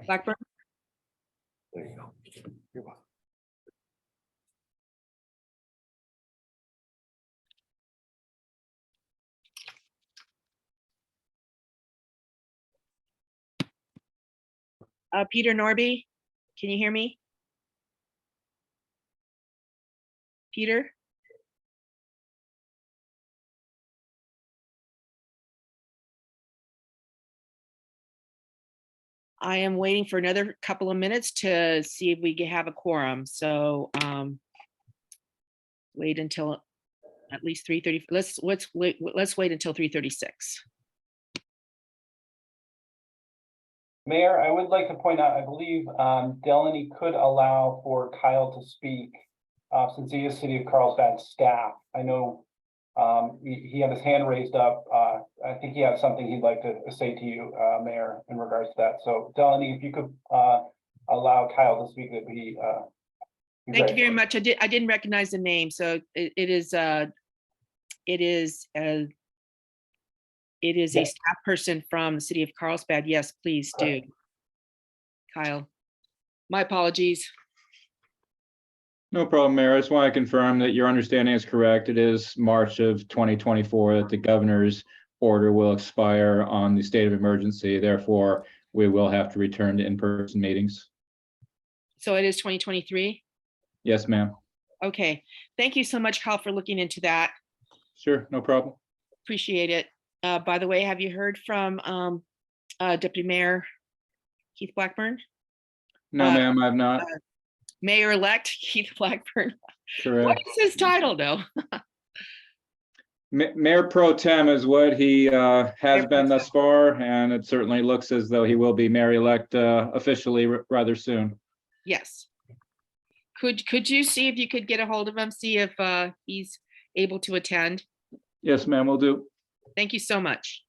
Blackburn. There you go. You're welcome. Peter Norby, can you hear me? Peter? I am waiting for another couple of minutes to see if we can have a quorum. So wait until at least 3:30. Let's wait until 3:36. Mayor, I would like to point out, I believe Delaney could allow for Kyle to speak since he is City of Carlsbad staff. I know he had his hand raised up. I think he has something he'd like to say to you, Mayor, in regards to that. So Delaney, if you could allow Kyle to speak, it'd be Thank you great. very much. I didn't recognize the name, so it is a Yes. staff person from the City of Carlsbad. Yes, please do. Kyle, my apologies. No problem, Mayor. I just want to confirm that your understanding is correct. It is March of 2024 that the governor's order will expire on the state of emergency. Therefore, we will have to return to in-person meetings. So it is 2023? Yes, ma'am. Okay. Thank you so much, Kyle, for looking into that. Sure, no problem. Appreciate it. By the way, have you heard from Deputy Mayor Keith Blackburn? No, ma'am, I've not. Mayor-elect Keith Blackburn. What Correct. is his title, though? Mayor Pro Tem is what he has been thus far, and it certainly looks as though he will be mayor-elect officially rather soon. Yes. Could you see if you could get a hold of him, see if he's able to attend? Yes, ma'am, will do. Thank you so much.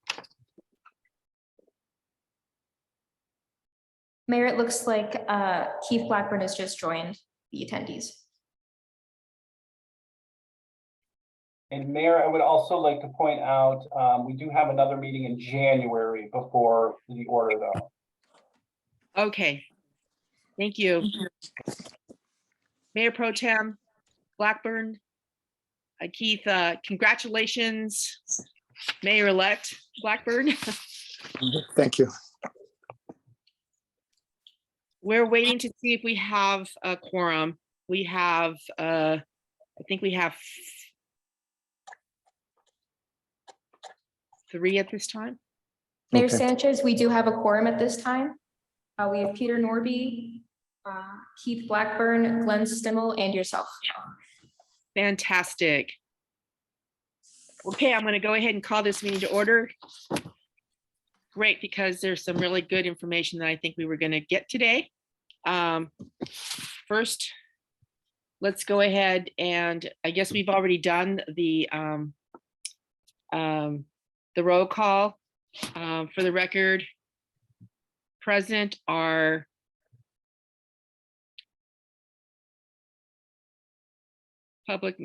Mayor, it looks like Keith Blackburn has just joined the attendees. And Mayor, I would also like to point out, we do have another meeting in January before the order, though. Okay. Thank you. Mayor Pro Tem Blackburn, Keith, congratulations, Mayor-elect Blackburn. Thank you. We're waiting to see if we have a quorum. We have, I think we have 3 at this time. Mayor Okay. Sanchez, we do have a quorum at this time. We have Peter Norby, Keith Blackburn, Glenn Stimmel, and yourself. Fantastic. Okay, I'm going to go ahead and call this meeting to order. Great, because there's some really good information that I think we were going to get today. First, let's go ahead and I guess we've already done the roll call. For the record, present are public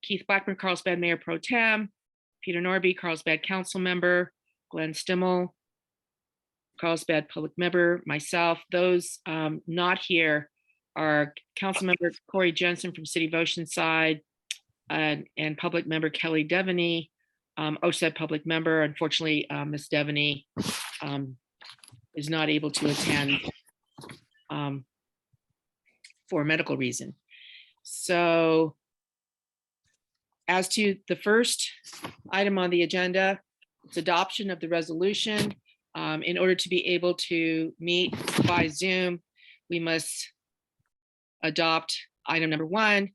Keith Blackburn, Carlsbad Mayor Pro Tem, Peter Norby, Carlsbad Council Member, Glenn Stimmel, Carlsbad Public Member, myself. Those not here are Council Member Corey Jensen from City of Oceanside and Public Member Kelly Devaney, OSED Public Member. Unfortunately, Ms. Devaney is not able to attend for a medical reason. So as to the first item on the agenda, it's adoption of the resolution. In order to be able to meet by Zoom, we must adopt item number 1,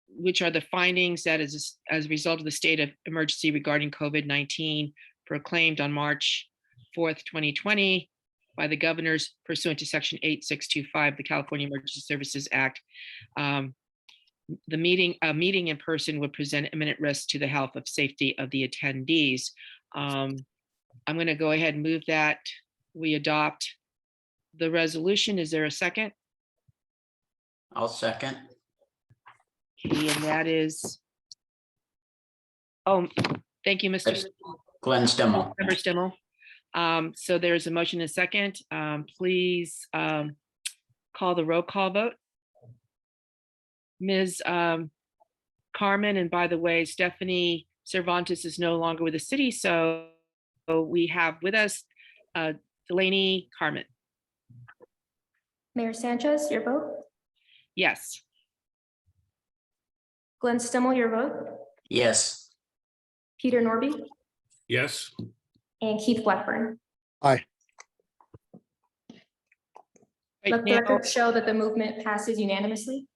which are the findings that is as a result of the state of emergency regarding COVID-19 proclaimed on March 4th, 2020 by the governors pursuant to Section 8625 of the California Emergency Services Act. A meeting in person would present imminent risk to the health of safety of the attendees. I'm going to go ahead and move that we adopt the resolution. Is there a second? I'll second. Okay, and that is, oh, thank you, Mr. Glenn Stimmel. Member Stimmel. So there's a motion and a second. Please call the roll call vote. Ms. Carmen, and by the way, Stephanie Cervantes is no longer with the city, so we have with us Delaney Carmen. Mayor Sanchez, your vote. Yes. Glenn Stimmel, your vote. Yes. Peter Norby Yes. and Keith Blackburn. Right Let the now- record show that the movement passes unanimously.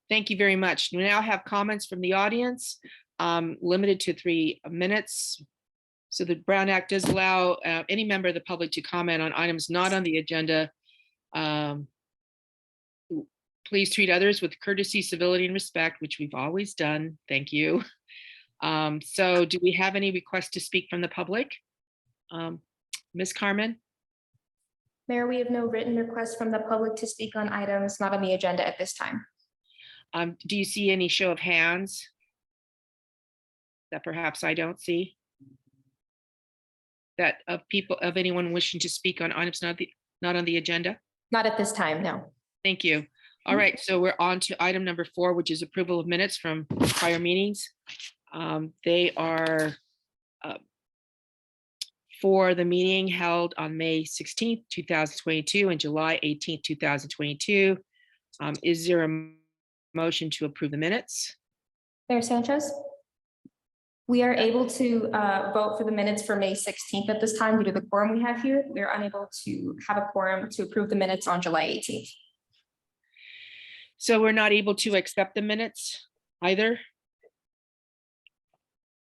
Thank you very much. We now have comments from the audience, limited to 3 minutes. So the Brown Act does allow any member of the public to comment on items not on the agenda. Please treat others with courtesy, civility, and respect, which we've always done. Thank you. So do we have any requests to speak from the public? Ms. Carmen? Mayor, we have no written requests from the public to speak on items not on the agenda at this time. Do you see any show of hands that perhaps I don't see? That of people, of anyone wishing to speak on items not on the agenda? Not at this time, no. Thank you. All right, so we're on to item number 4, which is approval of minutes from prior meetings. They are for the meeting held on May 16th, 2022 and July 18th, 2022. Is there a motion to approve the minutes? Mayor Sanchez? We are able to vote for the minutes for May 16th at this time due to the quorum we have here. We are unable to have a quorum to approve the minutes on July 18th. So we're not able to accept the minutes either?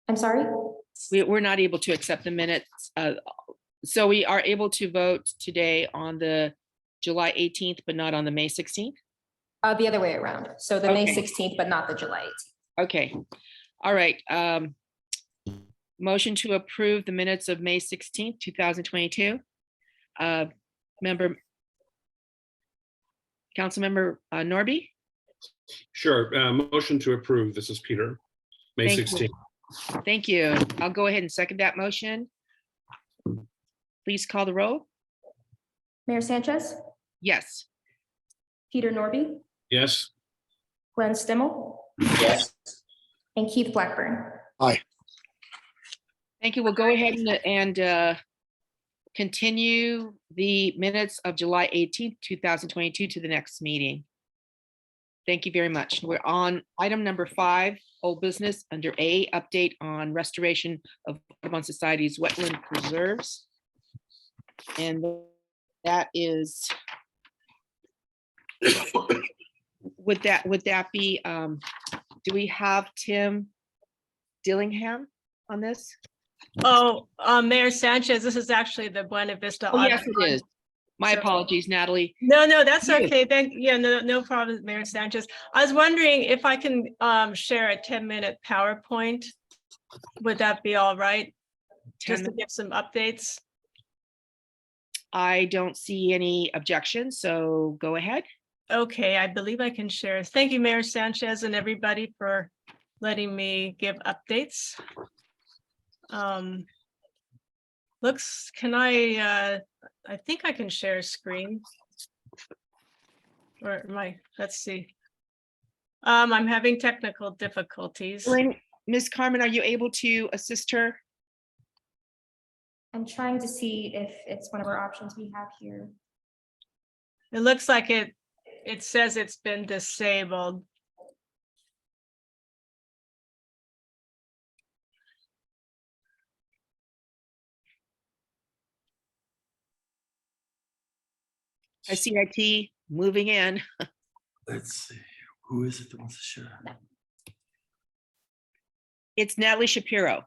I'm sorry? We're not able to accept the minutes. So we are able to vote today on the July 18th, but not on the May 16th? The other way around. So the May Okay. 16th, but not the July 18th. Okay, all right. Motion to approve the minutes of May 16th, 2022. Councilmember Norby? Sure. Motion to approve. This is Peter. May Thank you. 16th. Thank you. I'll go ahead and second that motion. Please call the roll. Mayor Sanchez? Yes. Peter Norby? Yes. Glenn Stimmel? Yes. And Keith Blackburn. Thank you. We'll go ahead and continue the minutes of July 18th, 2022 to the next meeting. Thank you very much. We're on item number 5, old business under A, update on restoration of Audubon Society's wetland preserves. And that is, would that be, do we have Tim Dillingham on this? Oh, Mayor Sanchez, this is actually the Buena Vista. Oh, yes, Audubon. it is. My So- apologies, Natalie. No, that's Yes. okay. No problem, Mayor Sanchez. I was wondering if I can share a 10-minute PowerPoint. Would that be all right? 10 Just to give some updates. I don't see any objections, so go ahead. Okay, I believe I can share. Thank you, Mayor Sanchez and everybody for letting me give updates. I think I can share a screen. Or let's see. I'm having technical difficulties. Ms. Carmen, are you able to assist her? I'm trying to see if it's one of our options we have here. It looks like it says it's been disabled. I see IT moving in. Let's see, who is it that wants to share? It's Natalie Shapiro.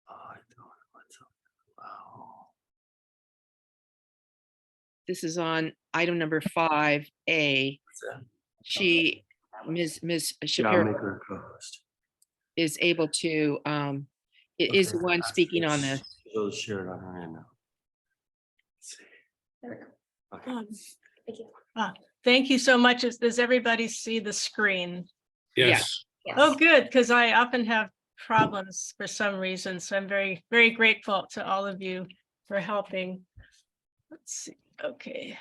I don't know what's up. Wow. This is on item number 5A. What's that? Ms. Yeah, I'll Shapiro make her a co-host. is able to, is the Okay, one speaking on it's- this. She'll share it on her end now. Let's see. There we go. Okay. Thank you. Thank you so much. Does everybody see the screen? Yes. Yes. Oh, good, because I often have problems for some reason. So I'm very, very grateful to all of you for helping. Let's see. Okay.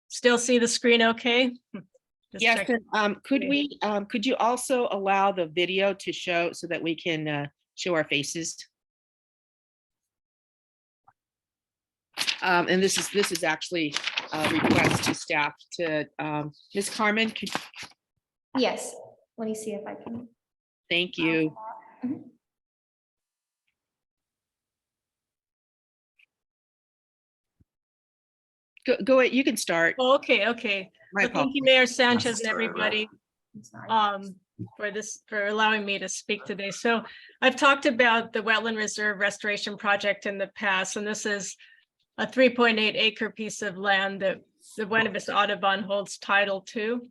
Still see the screen okay? Just Yes, checking. and, could Okay. we, could you also allow the video to show so that we can show our faces? And this is actually a request to staff to, Ms. Carmen, Yes, let me see if I can. thank you. Mhm. Go ahead, you can start. Oh, okay, okay. My Well, thank you, apologies. Mayor Sanchez and Sorry, everybody. I'm sorry. For allowing me to speak today. So I've talked about the Wetland Reserve Restoration Project in the past, and this is a 3.8 acre piece of land that the Buena Vista Audubon holds title to.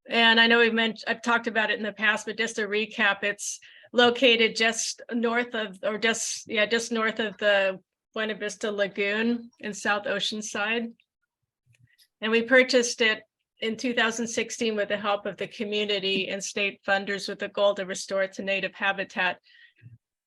And I know I've talked about it in the past, but just to recap, it's located just north of, or just north of the Buena Vista Lagoon in South Oceanside. And we purchased it in 2016 with the help of the community and state funders with the goal to restore it to native habitat.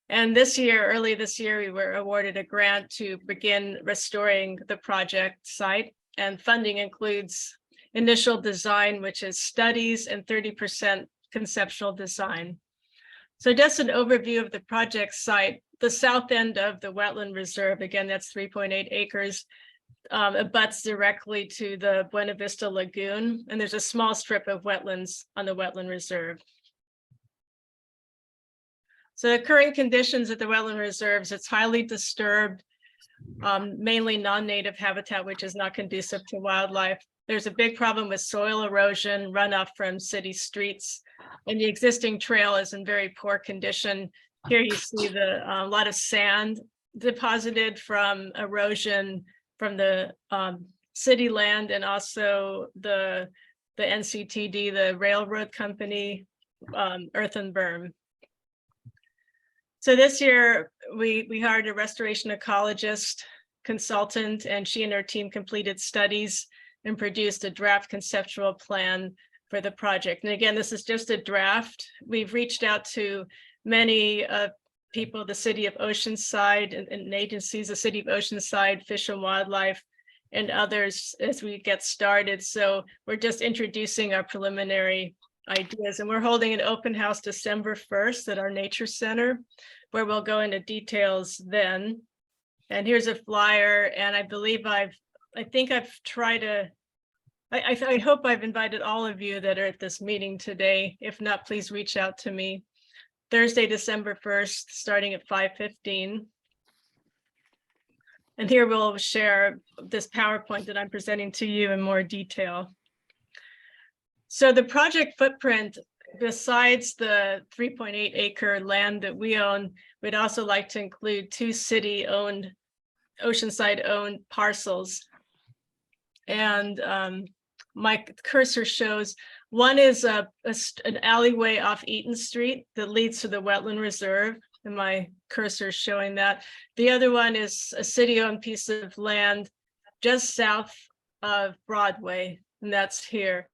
And this year, early this year, we were awarded a grant to begin restoring the project site, and funding includes initial design, which is studies, and 30% conceptual design. So just an overview of the project site, the south end of the wetland reserve, again, that's 3.8 acres, abuts directly to the Buena Vista Lagoon, and there's a small strip of wetlands on the wetland reserve. So the current conditions at the wetland reserves, it's highly disturbed, mainly non-native habitat, which is not conducive to wildlife. There's a big problem with soil erosion, runoff from city streets, and the existing trail is in very poor condition. Here you see a lot of sand deposited from erosion from the city land, and also the NCTD, the railroad company, earthen berm. So this year we hired a restoration ecologist consultant, and she and her team completed studies and produced a draft conceptual plan for the project. And again, this is just a draft. We've reached out to many people, the city of Oceanside and agencies, the city of Oceanside, Fish and Wildlife, and others as we get started. So we're just introducing our preliminary ideas, and we're holding an open house December 1st at our nature center, where we'll go into details then. And here's a flyer, and I believe I hope I've invited all of you that are at this meeting today. If not, please reach out to me. Thursday, December 1st, starting at 5:15. And here we'll share this PowerPoint that I'm presenting to you in more detail. So the project footprint, besides the 3.8 acre land that we own, we'd also like to include 2 city-owned, Oceanside-owned parcels. And my cursor shows, one is an alleyway off Eaton Street that leads to the wetland reserve, and my cursor is showing that. The other one is a city-owned piece of land just south of Broadway, and that's here.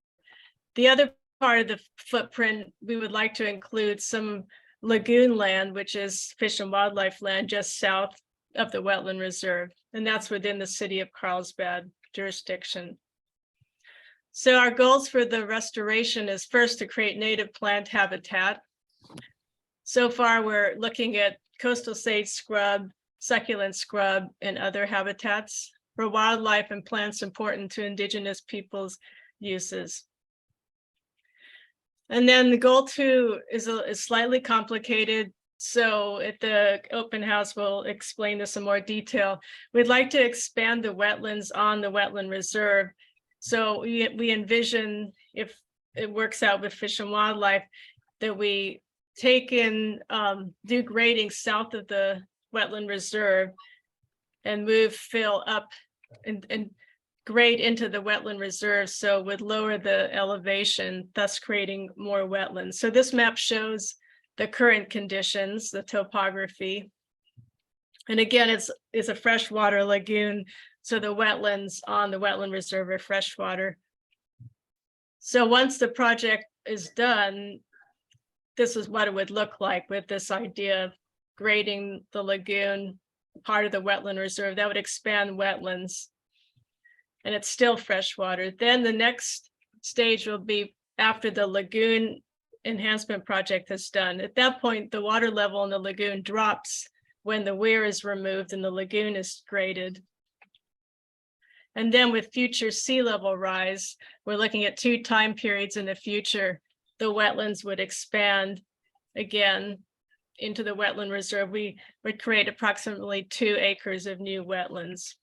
The other part of the footprint, we would like to include some lagoon land, which is fish and wildlife land just south of the wetland reserve, and that's within the city of Carlsbad jurisdiction. So our goals for the restoration is first to create native plant habitat. So far, we're looking at coastal sage scrub, succulent scrub, and other habitats for wildlife and plants important to indigenous peoples' uses. And then the goal 2 is slightly complicated. So at the open house, we'll explain this in more detail. We'd like to expand the wetlands on the wetland reserve. So we envision, if it works out with Fish and Wildlife, that we take in, do grading south of the wetland reserve and move fill up and grade into the wetland reserve, so would lower the elevation, thus creating more wetlands. So this map shows the current conditions, the topography. And again, it's a freshwater lagoon, so the wetlands on the wetland reserve are freshwater. So once the project is done, this is what it would look like with this idea of grading the lagoon, part of the wetland reserve. That would expand wetlands. And it's still freshwater. Then the next stage will be after the lagoon enhancement project is done. At that point, the water level in the lagoon drops when the weir is removed and the lagoon is graded. And then with future sea level rise, we're looking at 2 time periods in the future. The wetlands would expand again into the wetland reserve. We would create approximately 2 acres of new wetlands.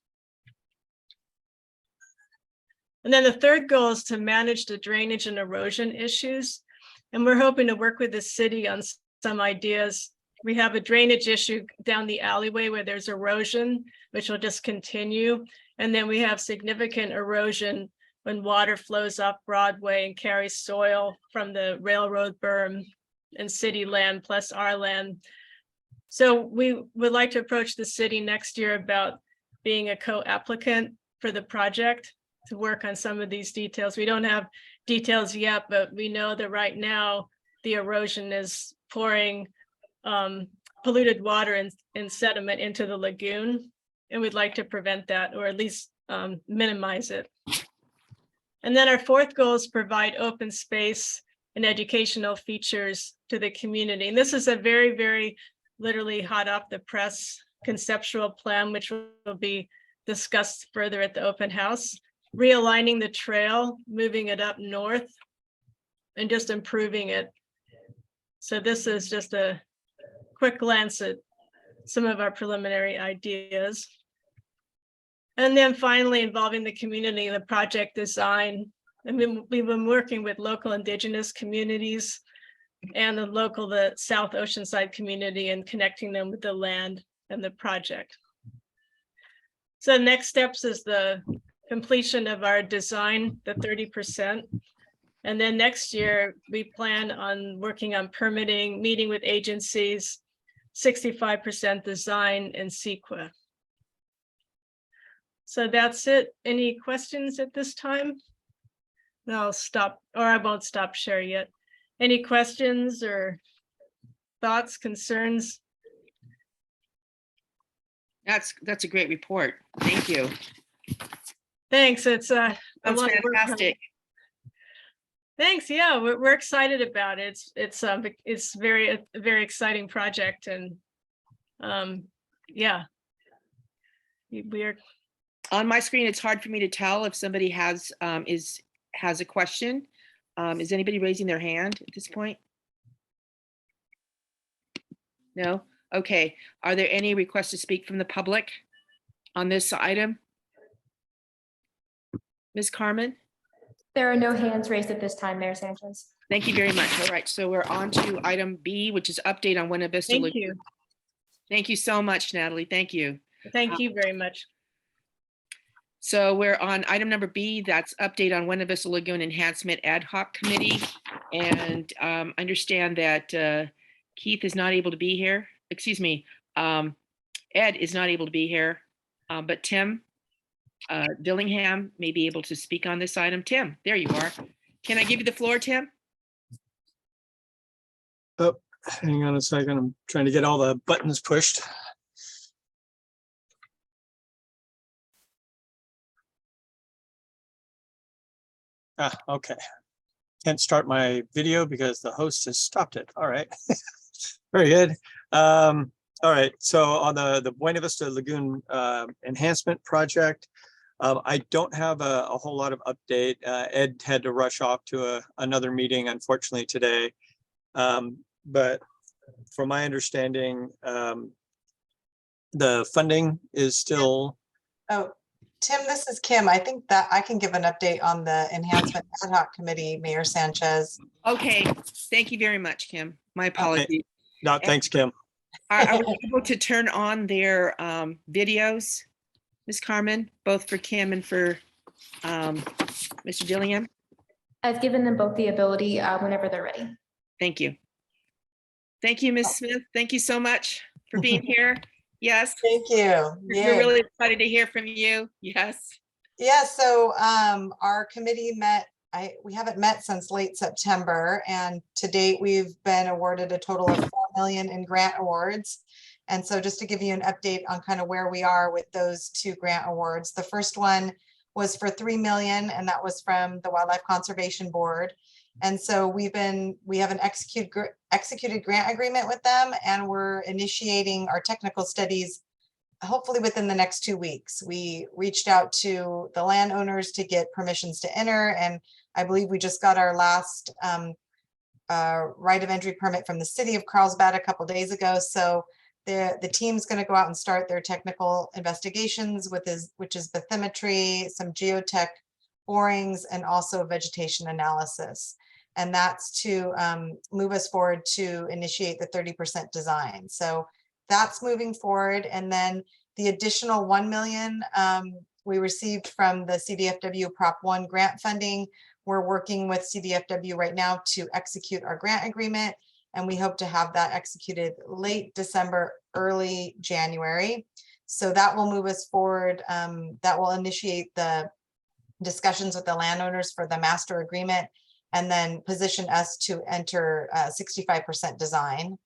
And then the third goal is to manage the drainage and erosion issues. And we're hoping to work with the city on some ideas. We have a drainage issue down the alleyway where there's erosion, which will just continue. And then we have significant erosion when water flows off Broadway and carries soil from the railroad berm and city land plus our land. So we would like to approach the city next year about being a co-applicant for the project to work on some of these details. We don't have details yet, but we know that right now the erosion is pouring polluted water and sediment into the lagoon. And we'd like to prevent that, or at least minimize it. And then our fourth goal is provide open space and educational features to the community. And this is a very, very literally hot off the press conceptual plan, which will be discussed further at the open house. Realigning the trail, moving it up north, and just improving it. So this is just a quick glance at some of our preliminary ideas. And then finally, involving the community in the project design. I mean, we've been working with local indigenous communities and the South Oceanside community and connecting them with the land and the project. So next steps is the completion of our design, the 30%. And then next year, we plan on working on permitting, meeting with agencies, 65% design and CEQA. So that's it. Any questions at this time? No, I'll stop, or I won't stop share yet. Any questions or thoughts, concerns? That's a great report. Thank you. Thanks. It's a That's lot of work. fantastic. Thanks. Yeah, we're excited about it. It's a very exciting project, and yeah, we are. On my screen, it's hard for me to tell if somebody has a question. Is anybody raising their hand at this point? No? Okay. Are there any requests to speak from the public on this item? Ms. Carmen? There are no hands raised at this time, Mayor Sanchez. Thank you very much. All right, so we're on to item B, which is update on Buena Vista. Thank you. Thank you so much, Natalie. Thank you. Thank you very much. So we're on item number B, that's update on Buena Vista Lagoon Enhancement Ad Hoc Committee. And understand that Keith is not able to be here. Excuse me, Ed is not able to be here, but Tim Dillingham may be able to speak on this item. Tim, there you are. Can I give you the floor, Tim? Oh, hang on a second. I'm trying to get all the buttons pushed. Okay. Can't start my video because the host has stopped it. All right. Very good. All right. So on the Buena Vista Lagoon enhancement project, I don't have a whole lot of update. Ed had to rush off to another meeting, unfortunately, today. But from my understanding, the funding is still. Oh, Tim, this is Kim. I think that I can give an update on the enhancement ad hoc committee, Mayor Sanchez. Okay, thank you very much, Kim. My apologies. No, thanks, Kim. Are we able to turn on their videos, Ms. Carmen, both for Kim and for Mr. Dillingham? I've given them both the ability whenever they're ready. Thank you. Thank you, Ms. Smith. Thank you so much for being here. Yes. Thank you. We're really excited to hear from you. Yes. Yeah, so our committee met we haven't met since late September, and to date, we've been awarded a total of 4 million in grant awards. And so just to give you an update on kind of where we are with those 2 grant awards, the first one was for 3 million, and that was from the Wildlife Conservation Board. And so we have an executed grant agreement with them, and we're initiating our technical studies hopefully within the next 2 weeks. We reached out to the landowners to get permissions to enter, and I believe we just got our last right of entry permit from the city of Carlsbad a couple days ago. So the team's going to go out and start their technical investigations which is bathymetry, some geotech borings, and also vegetation analysis. And that's to move us forward to initiate the 30% design. So that's moving forward. And then the additional 1 million we received from the CDFW Prop 1 grant funding. We're working with CDFW right now to execute our grant agreement, and we hope to have that executed late December, early January. So that will move us forward. That will initiate the discussions with the landowners for the master agreement, and then position us to enter 65% design.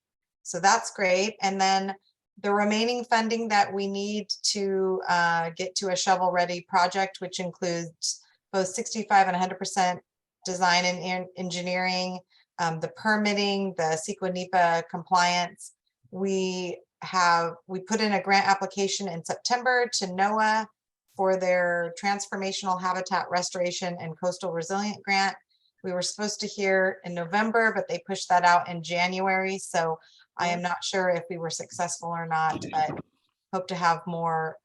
So that's great. And then the remaining funding that we need to get to a shovel-ready project, which includes both 65 and 100% design and engineering, the permitting, the CEQA NEPA compliance. We put in a grant application in September to NOAA for their transformational habitat restoration and coastal resilient grant. We were supposed to hear in November, but they pushed that out in January. So I am not sure if we were successful or not, but hope to have more,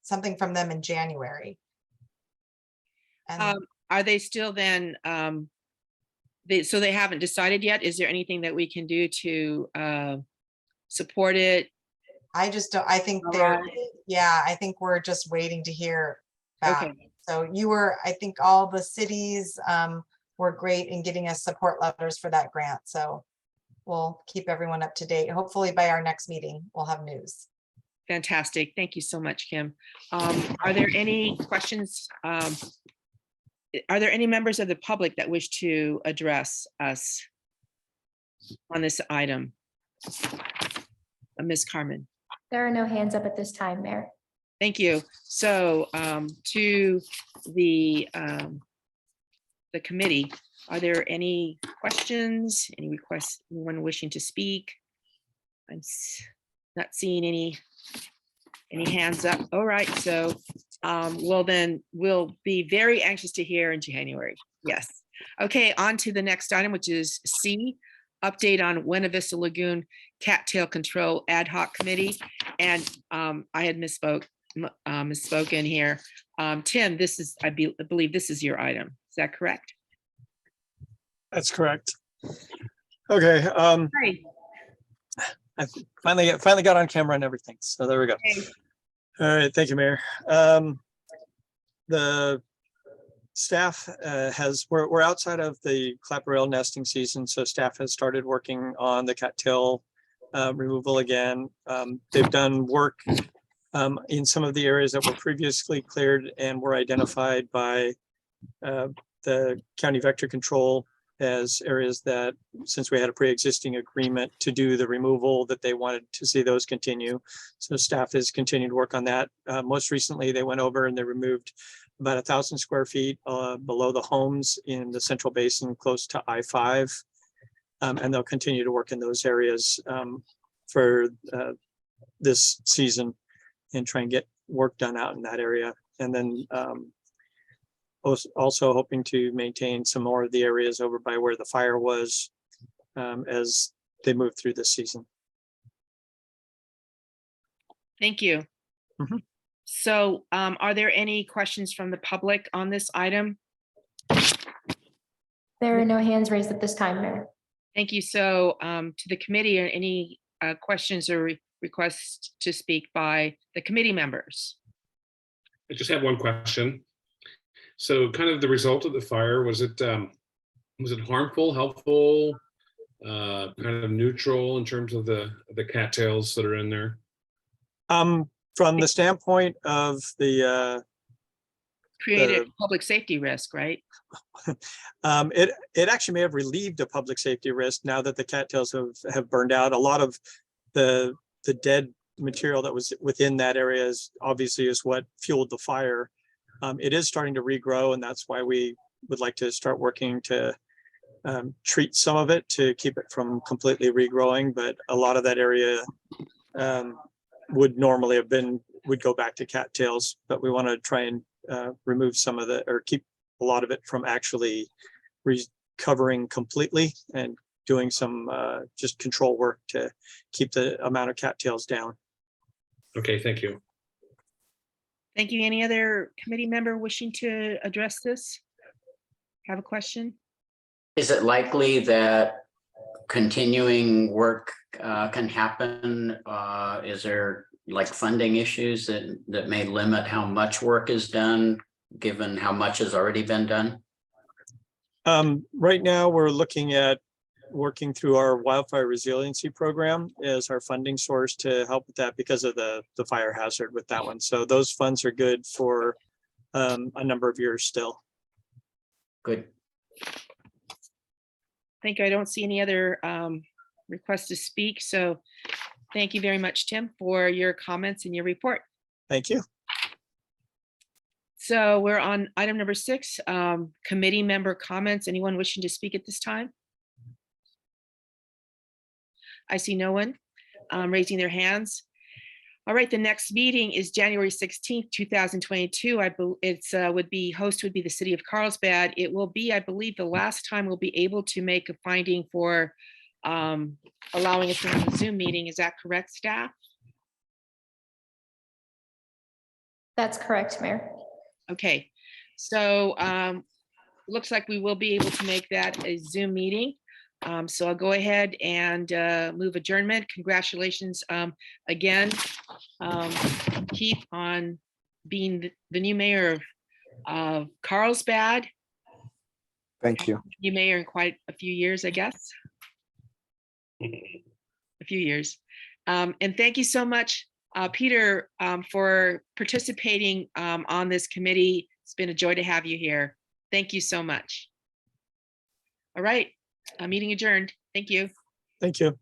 something from them in January. And Are they still then, so they haven't decided yet? Is there anything that we can do to support it? I just don't, I think yeah, I think we're just waiting to hear back. Okay. So I think all the cities were great in getting us support letters for that grant. So we'll keep everyone up to date. Hopefully by our next meeting, we'll have news. Fantastic. Thank you so much, Kim. Are there any questions? Are there any members of the public that wish to address us on this item? Ms. Carmen. There are no hands up at this time, Mayor. Thank you. So to the committee, are there any questions, any requests, anyone wishing to speak? I'm not seeing any hands up. All right, so well then we'll be very anxious to hear in January. Yes. Okay, on to the next item, which is C, update on Buena Vista Lagoon Cattail Control Ad Hoc Committee. And I had misspoken here. Tim, this is, I believe this is your item. Is that correct? That's correct. Okay. Hi. I finally got on camera and everything. So there we go. Okay. All right. Thank you, Mayor. The staff we're outside of the clapper nesting season, so staff has started working on the cattail removal again. They've done work in some of the areas that were previously cleared and were identified by the county vector control as areas that, since we had a pre-existing agreement to do the removal, that they wanted to see those continue. So staff has continued to work on that. Most recently, they went over and they removed about 1,000 square feet below the homes in the central basin close to I-5. And they'll continue to work in those areas for this season and try and get work done out in that area. And then also hoping to maintain some more of the areas over by where the fire was as they move through this season. Thank you. Mhm. So are there any questions from the public on this item? There are no hands raised at this time, Mayor. Thank you. So to the committee, are any questions or requests to speak by the committee members? I just have one question. So kind of the result of the fire, was it harmful, helpful, kind of neutral in terms of the cattails that are in there? From the standpoint of the created a public safety risk, right? It actually may have relieved a public safety risk now that the cattails have burned out. A lot of the dead material that was within that area is obviously what fueled the fire. It is starting to regrow, and that's why we would like to start working to treat some of it to keep it from completely regrowing. But a lot of that area would normally would go back to cattails, but we want to try and remove some of or keep a lot of it from actually recovering completely and doing some just control work to keep the amount of cattails down. Okay, thank you. Thank you. Any other committee member wishing to address this? Have a question? Is it likely that continuing work can happen? Is there like funding issues that may limit how much work is done, given how much has already been done? Right now, we're looking at working through our wildfire resiliency program as our funding source to help with that because of the fire hazard with that one. So those funds are good for a number of years still. Good. Thank you. I don't see any other requests to speak. So thank you very much, Tim, for your comments and your report. Thank you. So we're on item number 6, committee member comments. Anyone wishing to speak at this time? I see no one raising their hands. All right, the next meeting is January 16th, 2022. Host would be the city of Carlsbad. It will be, I believe, the last time we'll be able to make a finding for allowing us to have a Zoom meeting. Is that correct, staff? That's correct, Mayor. Okay, so looks like we will be able to make that a Zoom meeting. So I'll go ahead and move adjournment. Congratulations again, Keith, on being the new mayor of Carlsbad. Thank you. New mayor in quite a few years, I guess. A few years. And thank you so much, Peter, for participating on this committee. It's been a joy to have you here. Thank you so much. All right. Meeting adjourned. Thank you. Thank you.